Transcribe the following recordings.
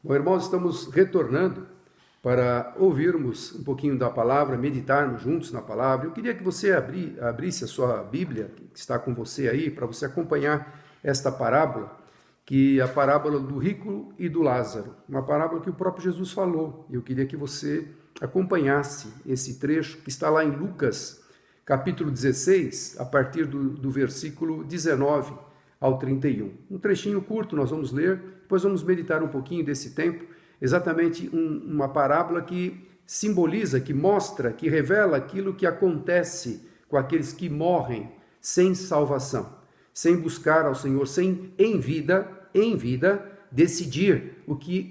Bom, irmãos, estamos retornando para ouvirmos um pouquinho da palavra, meditarmos juntos na palavra. Eu queria que você abrisse a sua Bíblia, que está com você aí, para você acompanhar esta parábola, que é a parábola do rico e do Lázaro, uma parábola que o próprio Jesus falou. Eu queria que você acompanhasse esse trecho que está lá em Lucas, capítulo 16, a partir do versículo 19 ao 31. Um trechinho curto nós vamos ler, depois vamos meditar um pouquinho desse tempo, exatamente uma parábola que simboliza, que mostra, que revela aquilo que acontece com aqueles que morrem sem salvação, sem buscar ao Senhor, sem em vida, decidir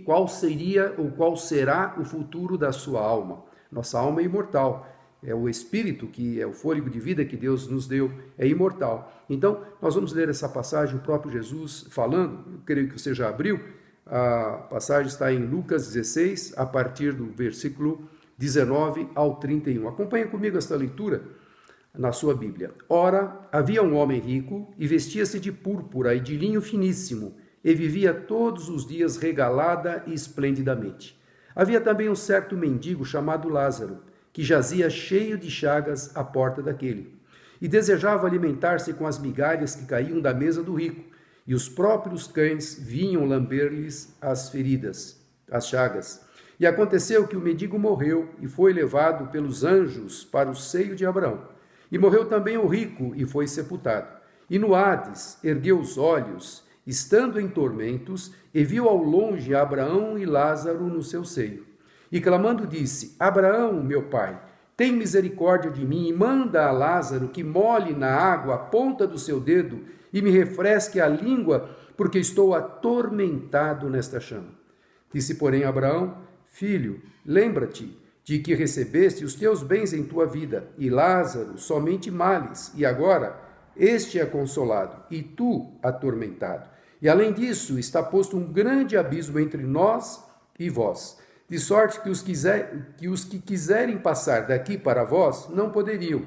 qual seria ou qual será o futuro da sua alma. Nossa alma é imortal. É o Espírito, que é o fôlego de vida que Deus nos deu, é imortal. Então, nós vamos ler essa passagem, o próprio Jesus falando, eu creio que você já abriu, a passagem está em Lucas 16, a partir do versículo 19 ao 31. Acompanhe comigo esta leitura na sua Bíblia. Ora, havia um homem rico e vestia-se de púrpura e de linho finíssimo, e vivia todos os dias regalada e esplendidamente. Havia também um certo mendigo chamado Lázaro, que jazia cheio de chagas à porta daquele, e desejava alimentar-se com as migalhas que caíam da mesa do rico, e os próprios cães vinham lamber-lhes as feridas, as chagas. E aconteceu que o mendigo morreu e foi levado pelos anjos para o seio de Abraão. E morreu também o rico e foi sepultado. E no Hades ergueu os olhos, estando em tormentos, e viu ao longe Abraão e Lázaro no seu seio. E clamando disse: Abraão, meu pai, tem misericórdia de mim e manda a Lázaro que molhe na água a ponta do seu dedo e me refresque a língua, porque estou atormentado nesta chama. Disse, porém, Abraão: Filho, lembra-te de que recebeste os teus bens em tua vida, e Lázaro somente males, e agora este é consolado, e tu atormentado. E além disso, está posto um grande abismo entre nós e vós, de sorte que os que quiserem passar daqui para vós não poderiam,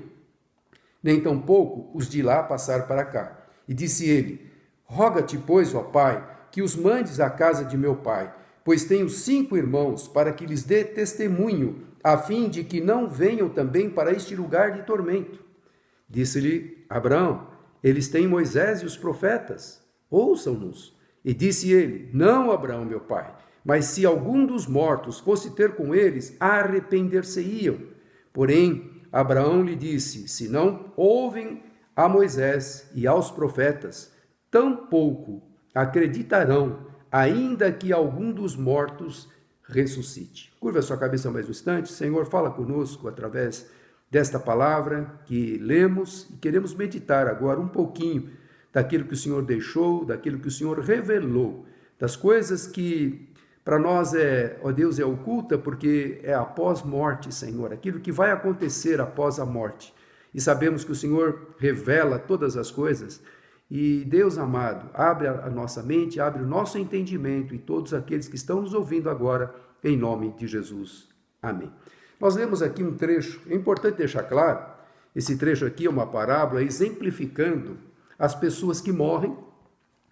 nem tampouco os de lá passar para cá. E disse ele: Roga-te, pois, ó pai, que os mandes à casa de meu pai, pois tenho 5 irmãos, para que lhes dê testemunho, a fim de que não venham também para este lugar de tormento. Disse-lhe Abraão: Eles têm Moisés e os profetas, ouçam-nos. E disse ele: Não, Abraão, meu pai, mas se algum dos mortos fosse ter com eles, arrepender-se-iam. Porém, Abraão lhe disse: Se não ouvem a Moisés e aos profetas, tampouco acreditarão, ainda que algum dos mortos ressuscite. Curva a sua cabeça mais um instante. Senhor, fala conosco através desta palavra que lemos e queremos meditar agora um pouquinho daquilo que o Senhor deixou, daquilo que o Senhor revelou, das coisas que para nós ó Deus, é oculta, porque é após morte, Senhor, aquilo que vai acontecer após a morte. E sabemos que o Senhor revela todas as coisas. E Deus amado, abre a nossa mente, abre o nosso entendimento e todos aqueles que estão nos ouvindo agora, em nome de Jesus. Amém. Nós lemos aqui um trecho, é importante deixar claro, esse trecho aqui é uma parábola exemplificando as pessoas que morrem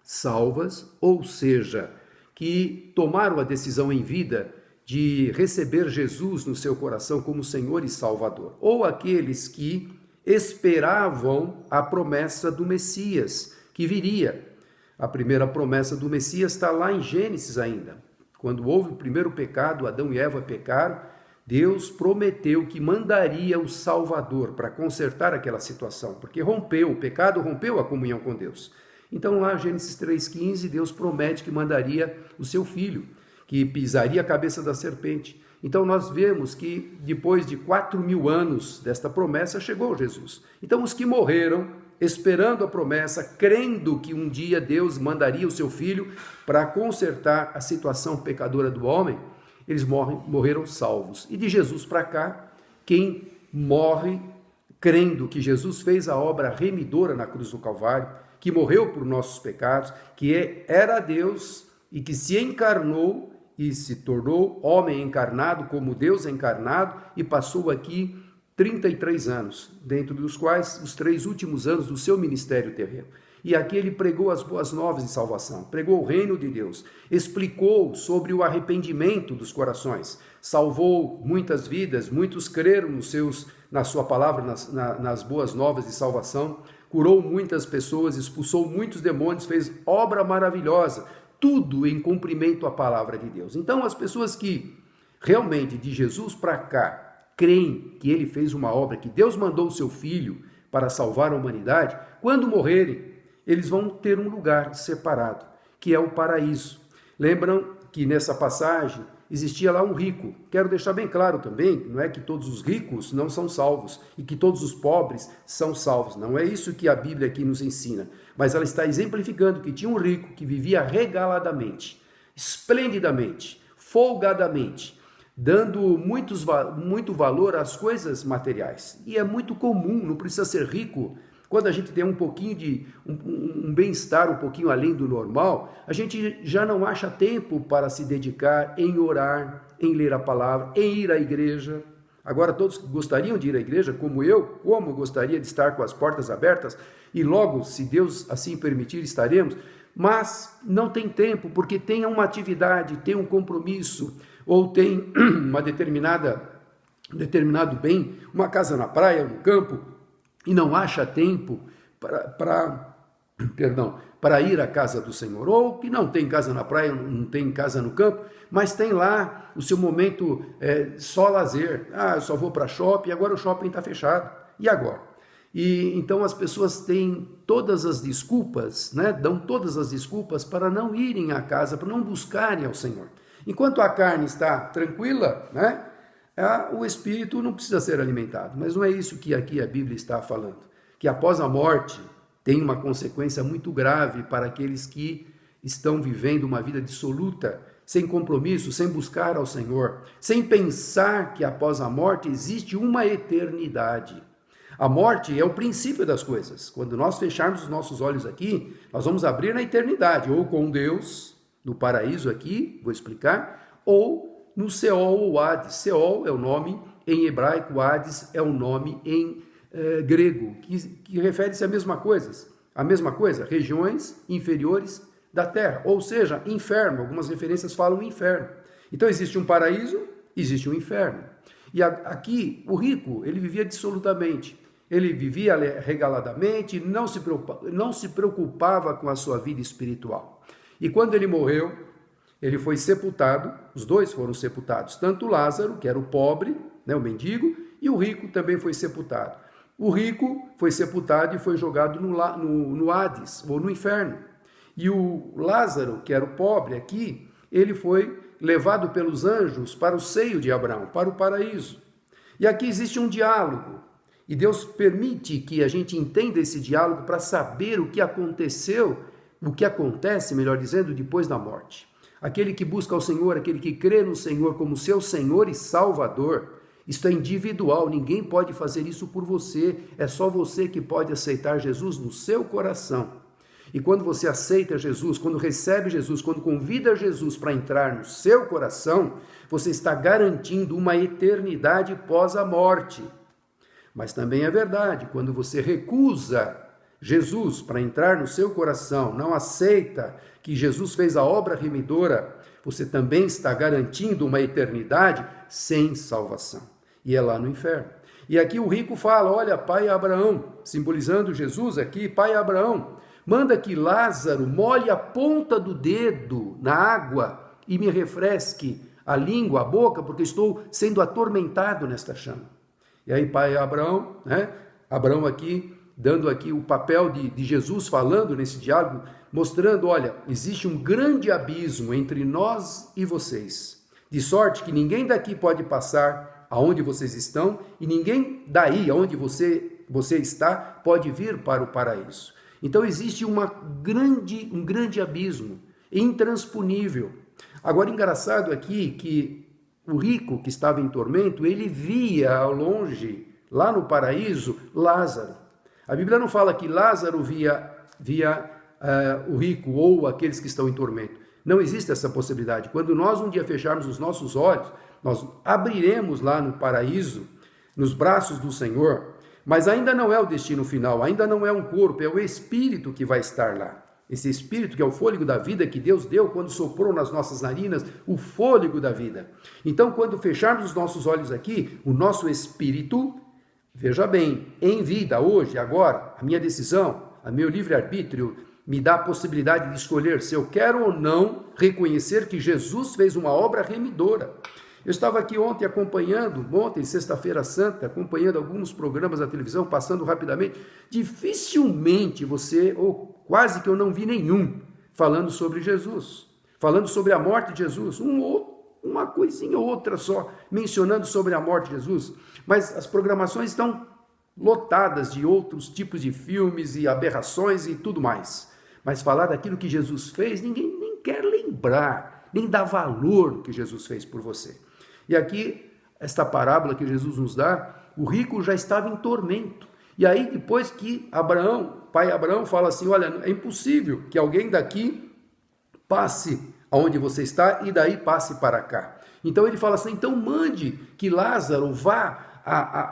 salvas, ou seja, que tomaram a decisão em vida de receber Jesus no seu coração como Senhor e Salvador, ou aqueles que esperavam a promessa do Messias, que viria. A primeira promessa do Messias está lá em Gênesis ainda. Quando houve o primeiro pecado, Adão e Eva pecaram, Deus prometeu que mandaria o Salvador para consertar aquela situação, porque o pecado rompeu a comunhão com Deus. Então lá, Gênesis 3,15, Deus promete que mandaria o seu filho, que pisaria a cabeça da serpente. Então nós vemos que depois de 4.000 anos desta promessa, chegou Jesus. Então os que morreram, esperando a promessa, crendo que um dia Deus mandaria o seu filho para consertar a situação pecadora do homem, eles morreram salvos. E de Jesus para cá, quem morre crendo que Jesus fez a obra remidora na cruz do Calvário, que morreu por nossos pecados, que era Deus e que se encarnou e se tornou homem encarnado, como Deus encarnado, e passou aqui 33 anos, dentro dos quais os 3 últimos anos do seu ministério terreno. E aqui ele pregou as boas novas de salvação, pregou o reino de Deus, explicou sobre o arrependimento dos corações, salvou muitas vidas, muitos creram na sua palavra, nas boas novas de salvação, curou muitas pessoas, expulsou muitos demônios, fez obra maravilhosa, tudo em cumprimento à palavra de Deus. Então as pessoas que realmente de Jesus para cá creem que ele fez uma obra, que Deus mandou o seu Filho para salvar a humanidade, quando morrerem, eles vão ter um lugar separado, que é o paraíso. Lembram que nessa passagem existia lá um rico. Quero deixar bem claro também, não é que todos os ricos não são salvos e que todos os pobres são salvos. Não é isso que a Bíblia aqui nos ensina. Mas ela está exemplificando que tinha um rico que vivia regaladamente, esplendidamente, folgadamente, dando muito valor às coisas materiais. E é muito comum, não precisa ser rico. Quando a gente tem um pouquinho de um bem-estar um pouquinho além do normal, a gente já não acha tempo para se dedicar em orar, em ler a palavra, em ir à igreja. Agora todos gostariam de ir à igreja, como gostaria de estar com as portas abertas, e logo, se Deus assim permitir, estaremos, mas não tem tempo, porque tem uma atividade, tem um compromisso, ou tem um determinado bem, uma casa na praia, no campo, e não acha tempo para ir à casa do Senhor, ou que não tem casa na praia, não tem casa no campo, mas tem lá o seu momento só lazer. Eu só vou para shopping, agora o shopping está fechado, e agora? E então as pessoas têm todas as desculpas, né? Dão todas as desculpas para não irem à casa, para não buscarem ao Senhor. Enquanto a carne está tranquila, né? O espírito não precisa ser alimentado, mas não é isso que aqui a Bíblia está falando. Que após a morte tem uma consequência muito grave para aqueles que estão vivendo uma vida dissoluta, sem compromisso, sem buscar ao Senhor, sem pensar que após a morte existe uma eternidade. A morte é o princípio das coisas. Quando nós fecharmos os nossos olhos aqui, nós vamos abrir na eternidade, ou com Deus, no paraíso aqui, vou explicar, ou no Seol ou Hades. Seol é o nome em hebraico, Hades é o nome em grego, que refere-se à mesma coisa, regiões inferiores da terra, ou seja, inferno. Algumas referências falam inferno. Então existe um paraíso, existe um inferno. E aqui o rico, ele vivia dissolutamente, ele vivia regaladamente, não se preocupava com a sua vida espiritual. E quando ele morreu, ele foi sepultado, os dois foram sepultados, tanto Lázaro, que era o pobre, né, o mendigo, e o rico também foi sepultado. O rico foi sepultado e foi jogado no Hades, ou no inferno. E o Lázaro, que era o pobre aqui, ele foi levado pelos anjos para o seio de Abraão, para o paraíso. E aqui existe um diálogo, e Deus permite que a gente entenda esse diálogo para saber o que aconteceu, o que acontece, melhor dizendo, depois da morte. Aquele que busca o Senhor, aquele que crê no Senhor como seu Senhor e Salvador, isso é individual, ninguém pode fazer isso por você, é só você que pode aceitar Jesus no seu coração. E quando você aceita Jesus, quando recebe Jesus, quando convida Jesus para entrar no seu coração, você está garantindo uma eternidade pós a morte. Mas também é verdade, quando você recusa Jesus para entrar no seu coração, não aceita que Jesus fez a obra remidora, você também está garantindo uma eternidade sem salvação. E é lá no inferno. E aqui o rico fala, olha, pai Abraão, simbolizando Jesus aqui, pai Abraão, manda que Lázaro molhe a ponta do dedo na água e me refresque a língua, a boca, porque estou sendo atormentado nesta chama. E aí pai Abraão, né? Abraão aqui, dando aqui o papel de Jesus falando nesse diálogo, mostrando, olha, existe um grande abismo entre nós e vocês, de sorte que ninguém daqui pode passar aonde vocês estão e ninguém daí, aonde você está, pode vir para o paraíso. Então existe um grande abismo, intransponível. Agora, engraçado aqui que o rico que estava em tormento, ele via ao longe, lá no paraíso, Lázaro. A Bíblia não fala que Lázaro via o rico ou aqueles que estão em tormento. Não existe essa possibilidade. Quando nós um dia fecharmos os nossos olhos, nós abriremos lá no paraíso, nos braços do Senhor, Mas ainda não é o destino final, ainda não é um corpo, é o espírito que vai estar lá. Esse espírito que é o fôlego da vida que Deus deu quando soprou nas nossas narinas o fôlego da vida. Então, quando fecharmos os nossos olhos aqui, o nosso espírito, veja bem, em vida, hoje, agora, a minha decisão, o meu livre-arbítrio me dá a possibilidade de escolher se eu quero ou não reconhecer que Jesus fez uma obra remidora. Eu estava aqui ontem sexta-feira santa, acompanhando alguns programas da televisão, passando rapidamente. Dificilmente ou quase que eu não vi nenhum, falando sobre Jesus, falando sobre a morte de Jesus, uma coisinha ou outra só, mencionando sobre a morte de Jesus. Mas as programações estão lotadas de outros tipos de filmes e aberrações e tudo mais. Mas falar daquilo que Jesus fez, ninguém nem quer lembrar, nem dá valor no que Jesus fez por você. E aqui, esta parábola que Jesus nos dá, o rico já estava em tormento. E aí, depois que pai Abraão fala assim, olha, é impossível que alguém daqui passe aonde você está e daí passe para cá. Então ele fala assim, então mande que Lázaro vá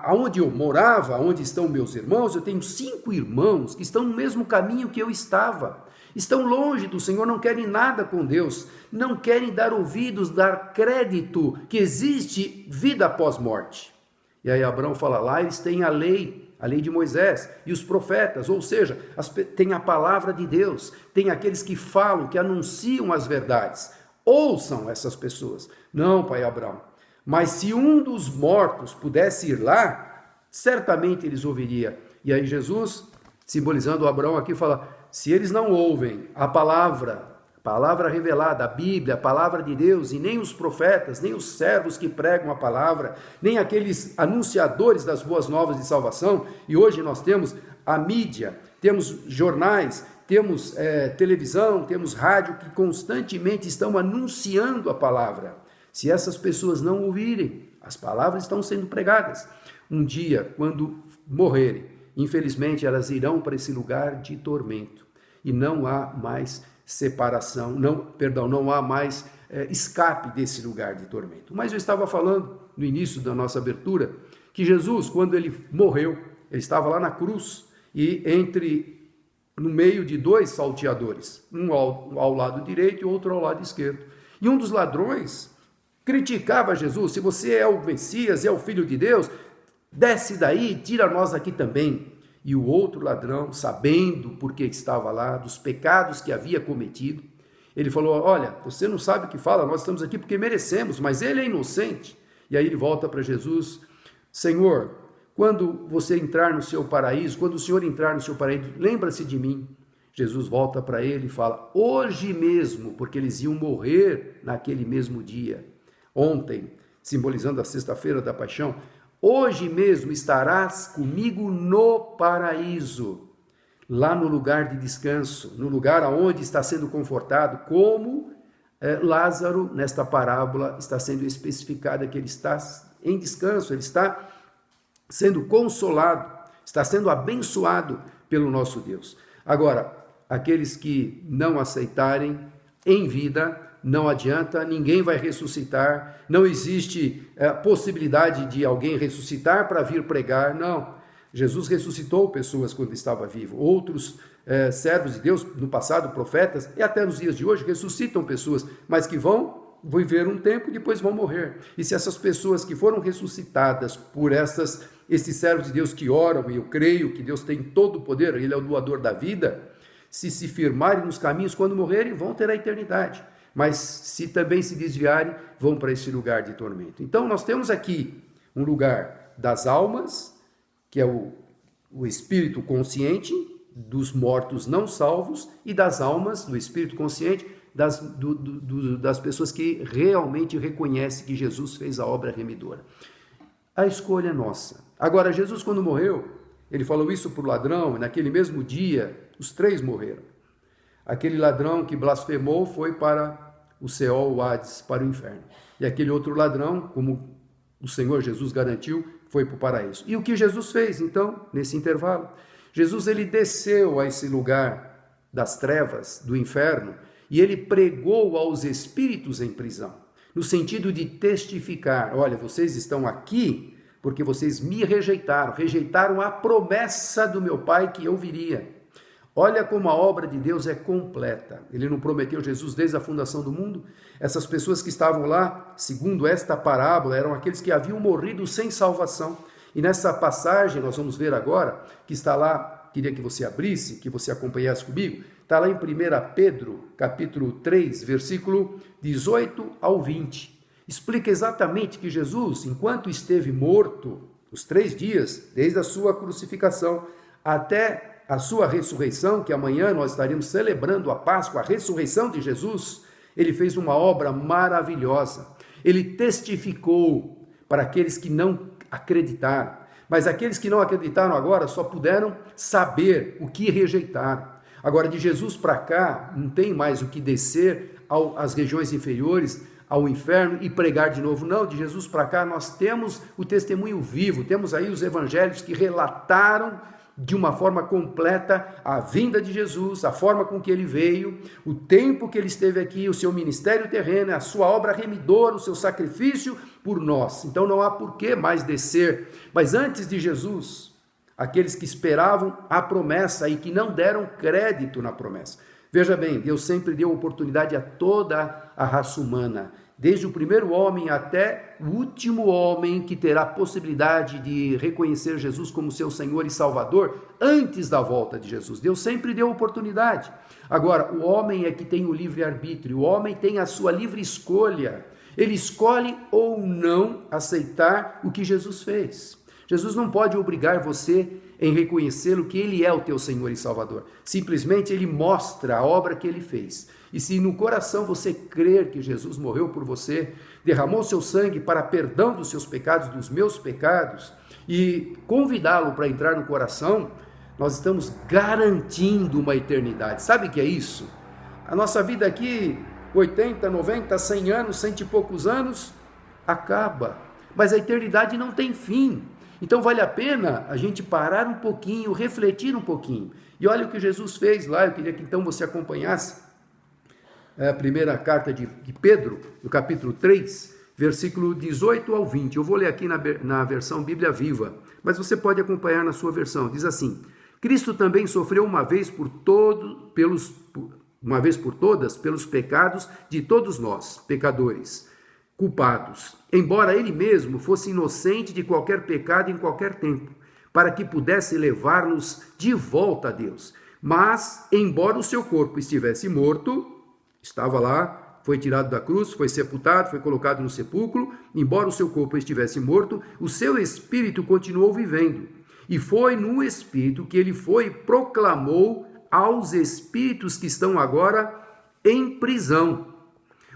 aonde eu morava, onde estão meus irmãos. Eu tenho 5 irmãos que estão no mesmo caminho que eu estava. Estão longe do Senhor, não querem nada com Deus, não querem dar ouvidos, dar crédito que existe vida após morte. E aí Abraão fala, lá eles têm a lei de Moisés e os profetas, ou seja, tem a palavra de Deus, tem aqueles que falam, que anunciam as verdades. Ouçam essas pessoas. Não, pai Abraão, mas se um dos mortos pudesse ir lá, certamente eles ouviriam. E aí Jesus, simbolizando Abraão aqui, fala, se eles não ouvem a palavra revelada, a Bíblia, a palavra de Deus, e nem os profetas, nem os servos que pregam a palavra, nem aqueles anunciadores das boas novas de salvação, e hoje nós temos a mídia, temos jornais, temos televisão, temos rádio que constantemente estão anunciando a palavra. Se essas pessoas não ouvirem, as palavras estão sendo pregadas. Um dia, quando morrerem, infelizmente elas irão para esse lugar de tormento. E não há mais separação, não há mais escape desse lugar de tormento. Mas eu estava falando no início da nossa abertura que Jesus, quando ele morreu, ele estava lá na cruz e no meio de 2 salteadores, um ao lado direito e outro ao lado esquerdo. E um dos ladrões criticava Jesus, se você é o Messias, é o Filho de Deus, desce daí, tira nós aqui também. E o outro ladrão, sabendo por que estava lá, dos pecados que havia cometido, ele falou, olha, você não sabe o que fala, nós estamos aqui porque merecemos, mas ele é inocente. E aí ele volta para Jesus, Senhor, quando você entrar no seu paraíso, quando o Senhor entrar no seu paraíso, lembra-se de mim. Jesus volta para ele e fala, hoje mesmo, porque eles iam morrer naquele mesmo dia. Ontem, simbolizando a sexta-feira da paixão, hoje mesmo estarás comigo no paraíso, lá no lugar de descanso, no lugar aonde está sendo confortado, como Lázaro, nesta parábola, está sendo especificada que ele está em descanso, ele está sendo consolado, está sendo abençoado pelo nosso Deus. Agora, aqueles que não aceitarem em vida, não adianta, ninguém vai ressuscitar, não existe possibilidade de alguém ressuscitar para vir pregar, não. Jesus ressuscitou pessoas quando estava vivo, outros servos de Deus no passado, profetas, e até nos dias de hoje ressuscitam pessoas, mas que vão viver um tempo e depois vão morrer. E se essas pessoas que foram ressuscitadas por esses servos de Deus que oram, e eu creio que Deus tem todo o poder, Ele é o doador da vida, se firmarem nos caminhos, quando morrerem, vão ter a eternidade. Mas se também se desviarem, vão para esse lugar de tormento. Então nós temos aqui um lugar das almas, que é o espírito consciente, dos mortos não salvos, e das almas, do espírito consciente, das pessoas que realmente reconhecem que Jesus fez a obra remidora. A escolha é nossa. Agora, Jesus, quando morreu, ele falou isso para o ladrão, e naquele mesmo dia, os 3 morreram. Aquele ladrão que blasfemou foi para o Seol, o Hades, para o inferno. E aquele outro ladrão, como o Senhor Jesus garantiu, foi para o paraíso. E o que Jesus fez, então, nesse intervalo? Jesus, ele desceu a esse lugar das trevas, do inferno, e ele pregou aos espíritos em prisão, no sentido de testificar, olha, vocês estão aqui porque vocês me rejeitaram, rejeitaram a promessa do meu Pai que eu viria. Olha como a obra de Deus é completa. Ele não prometeu Jesus desde a fundação do mundo? Essas pessoas que estavam lá, segundo esta parábola, eram aqueles que haviam morrido sem salvação. E nessa passagem, nós vamos ver agora, que está lá, queria que você abrisse, que você acompanhasse comigo, está lá em 1 Pedro, capítulo 3, versículo 18 ao 20. Explica exatamente que Jesus, enquanto esteve morto, os 3 dias, desde a sua crucificação até a sua ressurreição, que amanhã nós estaremos celebrando a Páscoa, a ressurreição de Jesus, ele fez uma obra maravilhosa. Ele testificou para aqueles que não acreditaram, mas aqueles que não acreditaram agora só puderam saber o que rejeitaram. Agora, de Jesus para cá, não tem mais o que descer às regiões inferiores, ao inferno e pregar de novo. Não, de Jesus para cá nós temos o testemunho vivo, temos aí os evangelhos que relataram de uma forma completa a vinda de Jesus, a forma com que ele veio, o tempo que ele esteve aqui, o seu ministério terreno, a sua obra remidora, o seu sacrifício por nós. Então não há por que mais descer. Mas antes de Jesus, aqueles que esperavam a promessa e que não deram crédito na promessa. Veja bem, Deus sempre deu oportunidade a toda a raça humana, desde o primeiro homem até o último homem que terá possibilidade de reconhecer Jesus como seu Senhor e Salvador antes da volta de Jesus. Deus sempre deu oportunidade. Agora, o homem é que tem o livre-arbítrio, o homem tem a sua livre escolha. Ele escolhe ou não aceitar o que Jesus fez. Jesus não pode obrigar você em reconhecê-lo que ele é o teu Senhor e Salvador. Simplesmente ele mostra a obra que ele fez. E se no coração você crer que Jesus morreu por você, derramou seu sangue para perdão dos seus pecados, dos meus pecados, e convidá-lo para entrar no coração, nós estamos garantindo uma eternidade. Sabe o que é isso? A nossa vida aqui, 80, 90, 100 anos, 100 e poucos anos, acaba. Mas a eternidade não tem fim. Então vale a pena a gente parar um pouquinho, refletir um pouquinho. E olha o que Jesus fez lá, eu queria que então você acompanhasse a primeira carta de Pedro, no capítulo 3, versículo 18 ao 20. Eu vou ler aqui na versão Bíblia Viva, mas você pode acompanhar na sua versão. Diz assim: Cristo também sofreu uma vez por todas pelos pecados de todos nós, pecadores, culpados, embora ele mesmo fosse inocente de qualquer pecado em qualquer tempo, para que pudesse levar-nos de volta a Deus. Mas, embora o seu corpo estivesse morto, estava lá, foi tirado da cruz, foi sepultado, foi colocado no sepulcro, embora o seu corpo estivesse morto, o seu espírito continuou vivendo. E foi no espírito que ele foi e proclamou aos espíritos que estão agora em prisão.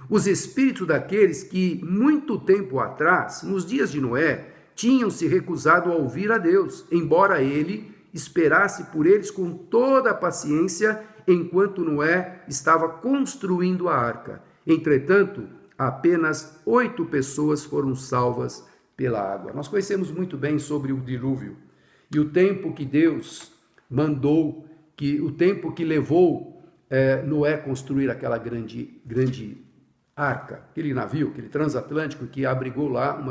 Os espíritos daqueles que, muito tempo atrás, nos dias de Noé, tinham se recusado a ouvir a Deus, embora ele esperasse por eles com toda a paciência enquanto Noé estava construindo a arca. Entretanto, apenas 8 pessoas foram salvas pela água. Nós conhecemos muito bem sobre o dilúvio e o tempo que Deus mandou, o tempo que levou Noé construir aquela grande arca, aquele navio, aquele transatlântico que abrigou lá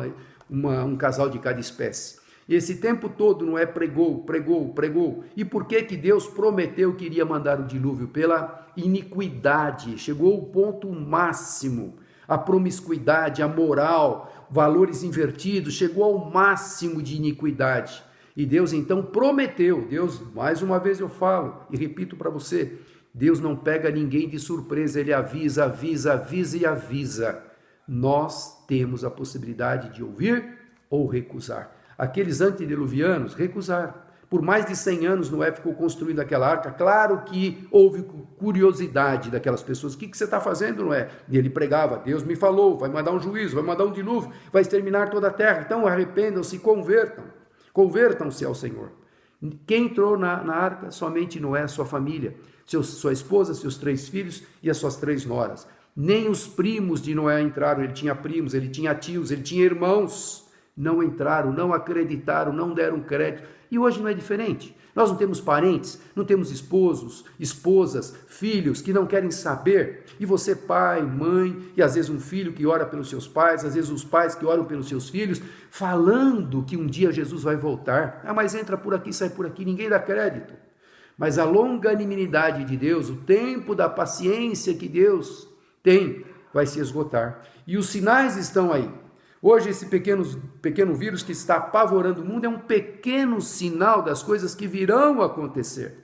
um casal de cada espécie. E esse tempo todo Noé pregou. E por que Deus prometeu que iria mandar o dilúvio? Pela iniquidade. Chegou ao ponto máximo. A promiscuidade, a moral, valores invertidos, chegou ao máximo de iniquidade. E Deus então prometeu. Deus, mais uma vez eu falo e repito para você, Deus não pega ninguém de surpresa, ele avisa. Nós temos a possibilidade de ouvir ou recusar. Aqueles antediluvianos recusaram. Por mais de 100 anos Noé ficou construindo aquela arca. Claro que houve curiosidade daquelas pessoas. O que você está fazendo, Noé? E ele pregava, Deus me falou, vai mandar um juízo, vai mandar um dilúvio, vai exterminar toda a terra. Então arrependam-se, convertam-se ao Senhor. Quem entrou na arca? Somente Noé, sua família, sua esposa, seus 3 filhos e as suas 3 noras. Nem os primos de Noé entraram. Ele tinha primos, ele tinha tios, ele tinha irmãos. Não entraram, não acreditaram, não deram crédito. E hoje não é diferente. Nós não temos parentes, não temos esposos, esposas, filhos que não querem saber. E você, pai, mãe, e às vezes um filho que ora pelos seus pais, às vezes os pais que oram pelos seus filhos, falando que um dia Jesus vai voltar. Ah, mas entra por aqui, sai por aqui, ninguém dá crédito. Mas a longanimidade de Deus, o tempo da paciência que Deus tem, vai se esgotar. E os sinais estão aí. Hoje esse pequeno vírus que está apavorando o mundo é um pequeno sinal das coisas que virão a acontecer.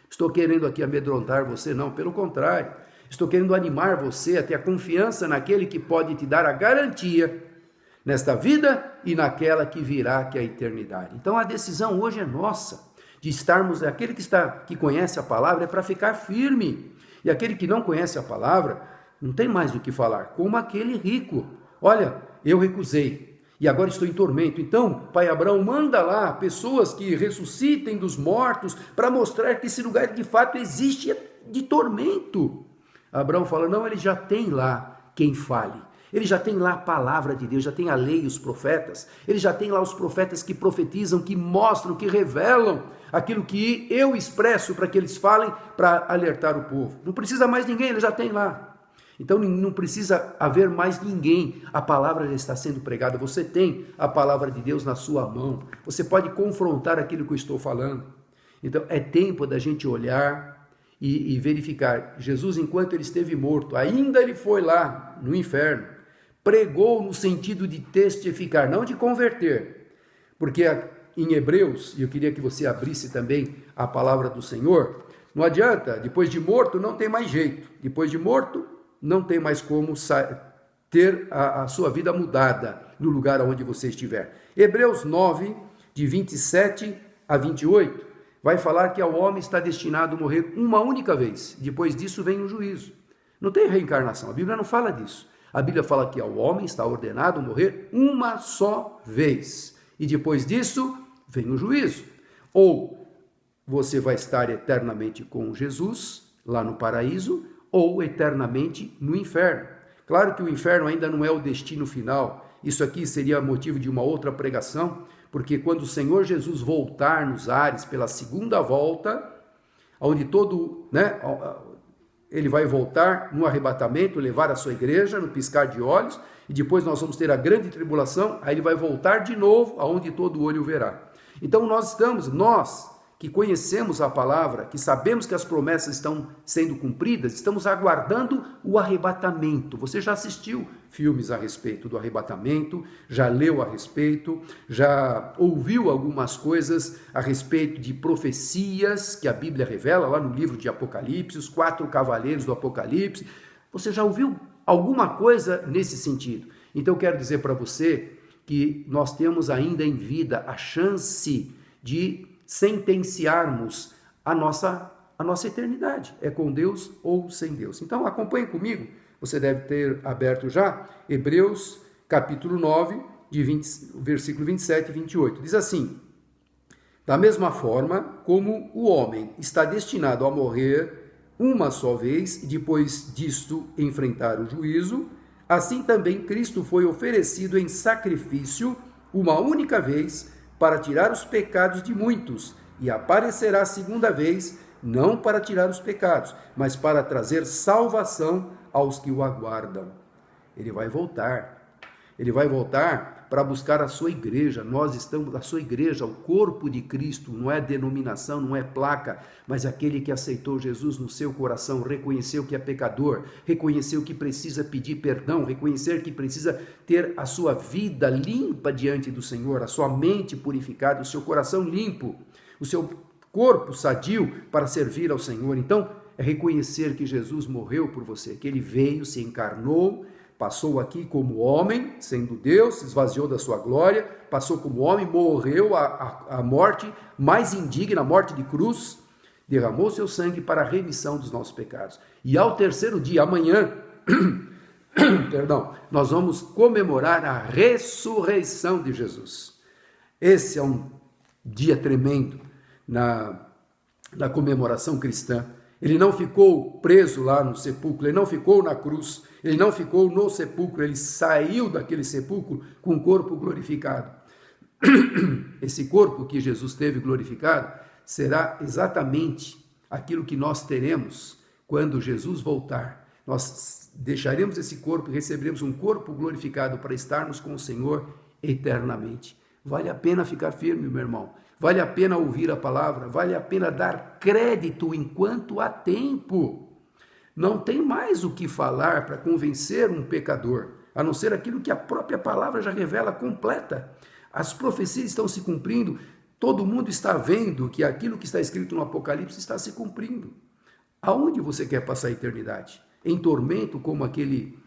Estou querendo aqui amedrontar você, não, pelo contrário. Estou querendo animar você a ter a confiança naquele que pode te dar a garantia nesta vida e naquela que virá, que é a eternidade. Então a decisão hoje é nossa, de estarmos, aquele que conhece a palavra é para ficar firme. E aquele que não conhece a palavra, não tem mais do que falar, como aquele rico. Olha, eu recusei e agora estou em tormento. Então, pai Abraão, manda lá pessoas que ressuscitem dos mortos para mostrar que esse lugar de fato existe de tormento. Abraão fala, não, ele já tem lá quem fale. Ele já tem lá a palavra de Deus, já tem a lei e os profetas. Ele já tem lá os profetas que profetizam, que mostram, que revelam aquilo que eu expresso para que eles falem, para alertar o povo. Não precisa mais ninguém, ele já tem lá. Então não precisa haver mais ninguém, a palavra já está sendo pregada, você tem a palavra de Deus na sua mão, você pode confrontar aquilo que eu estou falando. Então é tempo da gente olhar e verificar, Jesus enquanto ele esteve morto, ainda ele foi lá no inferno, pregou no sentido de testificar, não de converter, porque em Hebreus, e eu queria que você abrisse também a palavra do Senhor, não adianta, depois de morto não tem mais jeito, depois de morto não tem mais como ter a sua vida mudada no lugar onde você estiver. Hebreus 9, de 27 a 28, vai falar que o homem está destinado a morrer uma única vez. Depois disso vem o juízo. Não tem reencarnação, a Bíblia não fala disso. A Bíblia fala que o homem está ordenado a morrer uma só vez. E depois disso vem o juízo. Ou você vai estar eternamente com Jesus, lá no paraíso, ou eternamente no inferno. Claro que o inferno ainda não é o destino final. Isso aqui seria motivo de uma outra pregação, porque quando o Senhor Jesus voltar nos ares pela segunda volta, onde ele vai voltar no arrebatamento, levar a sua igreja no piscar de olhos, e depois nós vamos ter a grande tribulação, aí ele vai voltar de novo, aonde todo olho verá. Então nós que conhecemos a palavra, que sabemos que as promessas estão sendo cumpridas, estamos aguardando o arrebatamento. Você já assistiu filmes a respeito do arrebatamento, já leu a respeito, já ouviu algumas coisas a respeito de profecias que a Bíblia revela, lá no livro de Apocalipse, os 4 cavaleiros do Apocalipse. Você já ouviu alguma coisa nesse sentido? Então eu quero dizer para você que nós temos ainda em vida a chance de sentenciarmos a nossa eternidade. É com Deus ou sem Deus. Então acompanhe comigo, você deve ter aberto já, Hebreus capítulo 9, versículo 27 e 28. Diz assim, da mesma forma como o homem está destinado a morrer uma só vez e depois disto enfrentar o juízo, assim também Cristo foi oferecido em sacrifício uma única vez para tirar os pecados de muitos, e aparecerá a segunda vez, não para tirar os pecados, mas para trazer salvação aos que o aguardam. Ele vai voltar para buscar a sua igreja. Nós estamos, a sua igreja, o corpo de Cristo, não é denominação, não é placa, mas aquele que aceitou Jesus no seu coração, reconheceu que é pecador, reconheceu que precisa pedir perdão, reconhecer que precisa ter a sua vida limpa diante do Senhor, a sua mente purificada, o seu coração limpo, o seu corpo sadio para servir ao Senhor. Então, é reconhecer que Jesus morreu por você, que ele veio, se encarnou, passou aqui como homem, sendo Deus, se esvaziou da sua glória, passou como homem, morreu a morte mais indigna, a morte de cruz, derramou seu sangue para a remissão dos nossos pecados. E ao terceiro dia, amanhã, nós vamos comemorar a ressurreição de Jesus. Esse é um dia tremendo na comemoração cristã. Ele não ficou preso lá no sepulcro, ele não ficou na cruz, ele não ficou no sepulcro, ele saiu daquele sepulcro com o corpo glorificado. Esse corpo que Jesus teve glorificado será exatamente aquilo que nós teremos quando Jesus voltar. Nós deixaremos esse corpo e receberemos um corpo glorificado para estarmos com o Senhor eternamente. Vale a pena ficar firme, meu irmão. Vale a pena ouvir a palavra. Vale a pena dar crédito enquanto há tempo. Não tem mais o que falar para convencer um pecador, a não ser aquilo que a própria palavra já revela completa. As profecias estão se cumprindo. Todo mundo está vendo que aquilo que está escrito no Apocalipse está se cumprindo. Aonde você quer passar a eternidade? Em tormento, como aquele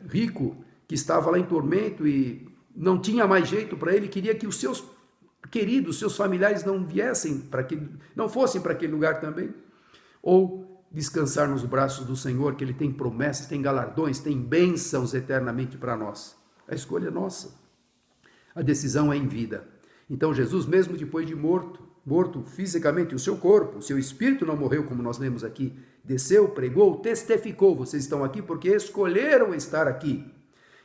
rico que estava lá em tormento e não tinha mais jeito para ele, queria que os seus queridos, seus familiares não fossem para aquele lugar também? Ou descansar nos braços do Senhor, que Ele tem promessas, tem galardões, tem bênçãos eternamente para nós? A escolha é nossa. A decisão é em vida. Então Jesus, mesmo depois de morto fisicamente, o seu corpo, o seu espírito não morreu, como nós lemos aqui, desceu, pregou, testificou, vocês estão aqui porque escolheram estar aqui.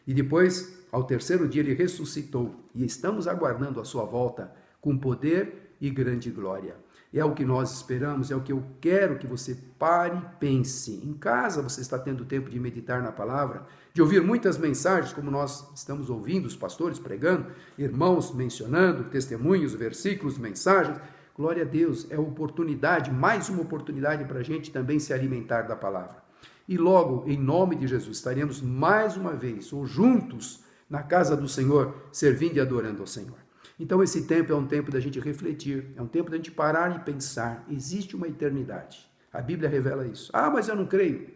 E depois, ao terceiro dia, ele ressuscitou, e estamos aguardando a sua volta com poder e grande glória. É o que nós esperamos, é o que eu quero que você pare e pense. Em casa você está tendo tempo de meditar na palavra, de ouvir muitas mensagens, como nós estamos ouvindo, os pastores pregando, irmãos mencionando, testemunhos, versículos, mensagens. Glória a Deus, é oportunidade, mais uma oportunidade para a gente também se alimentar da palavra. E logo, em nome de Jesus, estaremos mais uma vez, ou juntos, na casa do Senhor, servindo e adorando ao Senhor. Então esse tempo é um tempo da gente refletir, é um tempo da gente parar e pensar. Existe uma eternidade. A Bíblia revela isso. Ah, mas eu não creio.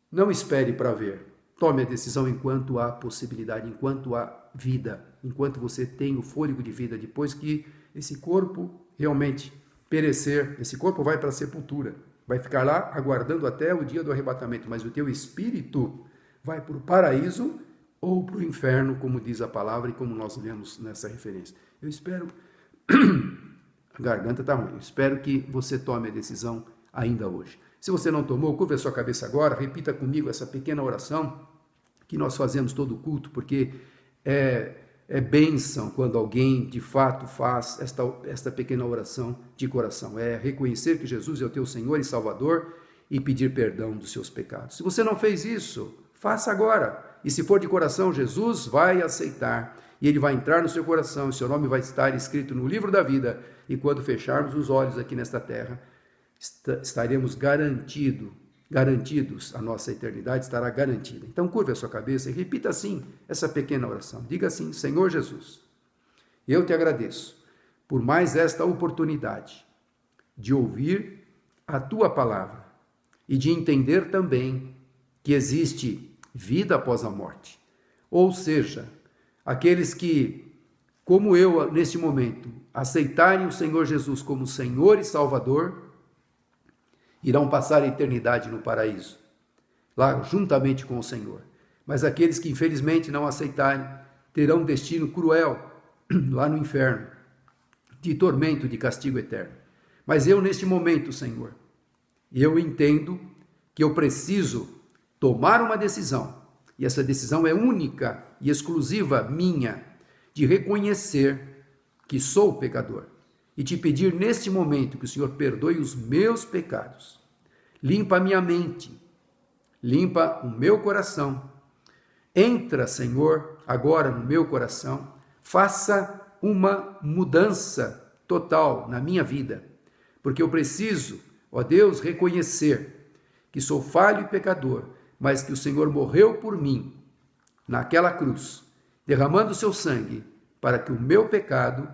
Não espere para ver. Tome a decisão enquanto há possibilidade, enquanto há vida, enquanto você tem o fôlego de vida. Depois que esse corpo realmente perecer, esse corpo vai para a sepultura. Vai ficar lá aguardando até o dia do arrebatamento. Mas o teu espírito vai para o paraíso ou para o inferno, como diz a palavra e como nós lemos nessa referência. Eu espero, a garganta está ruim, eu espero que você tome a decisão ainda hoje. Se você não tomou, curva a sua cabeça agora, repita comigo essa pequena oração que nós fazemos todo o culto, porque é bênção quando alguém de fato faz esta pequena oração de coração. É reconhecer que Jesus é o teu Senhor e Salvador e pedir perdão dos seus pecados. Se você não fez isso, faça agora. E se for de coração, Jesus vai aceitar e Ele vai entrar no seu coração e seu nome vai estar escrito no livro da vida. E quando fecharmos os olhos aqui nesta terra, estaremos garantidos, a nossa eternidade estará garantida. Então curva a sua cabeça e repita assim essa pequena oração. Diga assim: Senhor Jesus, eu te agradeço por mais esta oportunidade de ouvir a tua palavra e de entender também que existe vida após a morte. Ou seja, aqueles que, como eu neste momento, aceitarem o Senhor Jesus como Senhor e Salvador, irão passar a eternidade no paraíso, lá juntamente com o Senhor. Mas aqueles que infelizmente não aceitarem, terão um destino cruel, lá no inferno, de tormento, de castigo eterno. Mas eu neste momento, Senhor, eu entendo que eu preciso tomar uma decisão, e essa decisão é única e exclusiva minha, de reconhecer que sou pecador e te pedir neste momento que o Senhor perdoe os meus pecados. Limpa a minha mente, limpa o meu coração. Entra, Senhor, agora no meu coração, faça uma mudança total na minha vida, porque eu preciso, ó Deus, reconhecer que sou falho e pecador, mas que o Senhor morreu por mim naquela cruz, derramando o seu sangue para que o meu pecado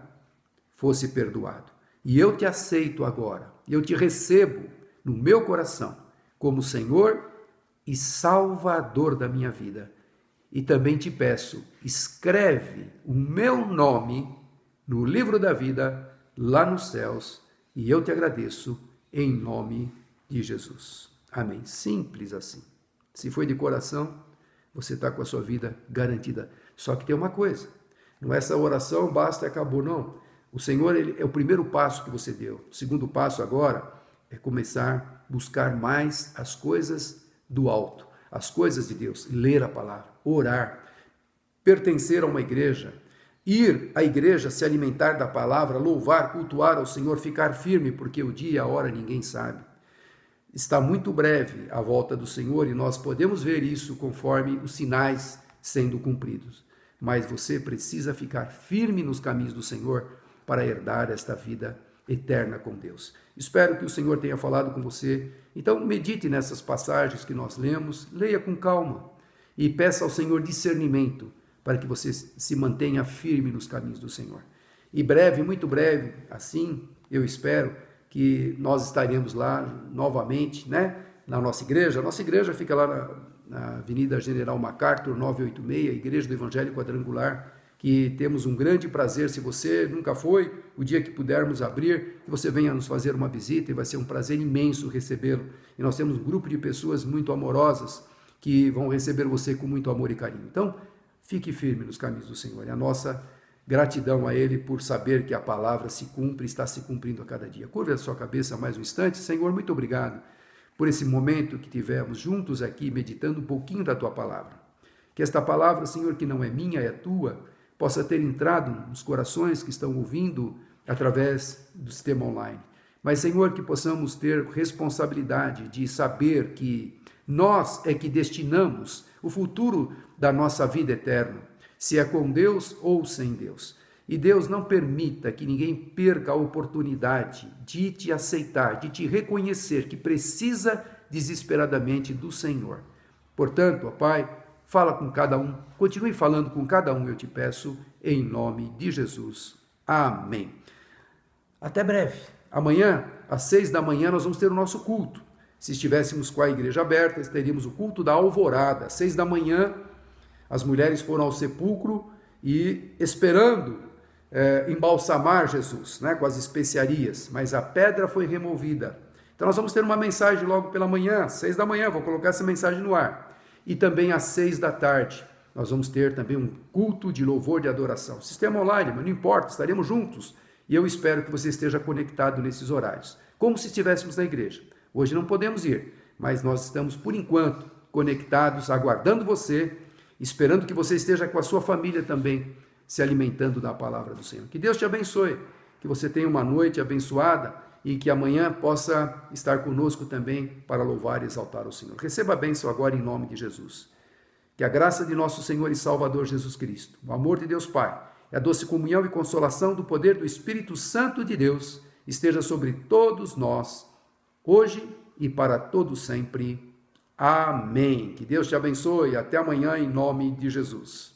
fosse perdoado. E eu te aceito agora, eu te recebo no meu coração como Senhor e Salvador da minha vida. E também te peço, escreve o meu nome no livro da vida lá nos céus, e eu te agradeço em nome de Jesus. Amém. Simples assim. Se foi de coração, você está com a sua vida garantida. Só que tem uma coisa, não é essa oração basta e acabou, não. O Senhor ele é o primeiro passo que você deu. O segundo passo agora é começar a buscar mais as coisas do alto, as coisas de Deus, ler a palavra, orar, pertencer a uma igreja, ir à igreja, se alimentar da palavra, louvar, cultuar ao Senhor, ficar firme, porque o dia e a hora ninguém sabe. Está muito breve a volta do Senhor e nós podemos ver isso conforme os sinais sendo cumpridos. Mas você precisa ficar firme nos caminhos do Senhor para herdar esta vida eterna com Deus. Espero que o Senhor tenha falado com você. Então, medite nessas passagens que nós lemos, leia com calma e peça ao Senhor discernimento para que você se mantenha firme nos caminhos do Senhor. E breve, muito breve, assim, eu espero que nós estaremos lá novamente, né, na nossa igreja. A nossa igreja fica lá na Avenida General MacArthur, 986, Igreja do Evangelho Quadrangular, que temos um grande prazer. Se você nunca foi, o dia que pudermos abrir, que você venha nos fazer uma visita e vai ser um prazer imenso recebê-lo. E nós temos um grupo de pessoas muito amorosas que vão receber você com muito amor e carinho. Então, fique firme nos caminhos do Senhor. É a nossa gratidão a Ele por saber que a palavra se cumpre, está se cumprindo a cada dia. Curve a sua cabeça mais um instante. Senhor, muito obrigado por esse momento que tivemos juntos aqui, meditando um pouquinho da Tua palavra. Que esta palavra, Senhor, que não é minha, é Tua, possa ter entrado nos corações que estão ouvindo através do sistema online. Mas, Senhor, que possamos ter responsabilidade de saber que nós é que destinamos o futuro da nossa vida eterna, se é com Deus ou sem Deus. E Deus, não permita que ninguém perca a oportunidade de te aceitar, de te reconhecer que precisa desesperadamente do Senhor. Portanto, ó Pai, fala com cada um, continue falando com cada um, eu te peço, em nome de Jesus. Amém. Até breve. Amanhã, às 6 da manhã, nós vamos ter o nosso culto. Se estivéssemos com a igreja aberta, teríamos o culto da alvorada. Às 6 da manhã, as mulheres foram ao sepulcro e esperando embalsamar Jesus, né, com as especiarias, mas a pedra foi removida. Então nós vamos ter uma mensagem logo pela manhã, às 6 da manhã, vou colocar essa mensagem no ar. E também às 6 da tarde, nós vamos ter também um culto de louvor de adoração. Sistema online, mas não importa, estaremos juntos. E eu espero que você esteja conectado nesses horários, como se estivéssemos na igreja. Hoje não podemos ir, mas nós estamos, por enquanto, conectados, aguardando você, esperando que você esteja com a sua família também, se alimentando da palavra do Senhor. Que Deus te abençoe, que você tenha uma noite abençoada e que amanhã possa estar conosco também para louvar e exaltar o Senhor. Receba a bênção agora em nome de Jesus. Que a graça de nosso Senhor e Salvador Jesus Cristo, o amor de Deus Pai, e a doce comunhão e consolação do poder do Espírito Santo de Deus esteja sobre todos nós, hoje e para todo sempre. Amém. Que Deus te abençoe. Até amanhã em nome de Jesus.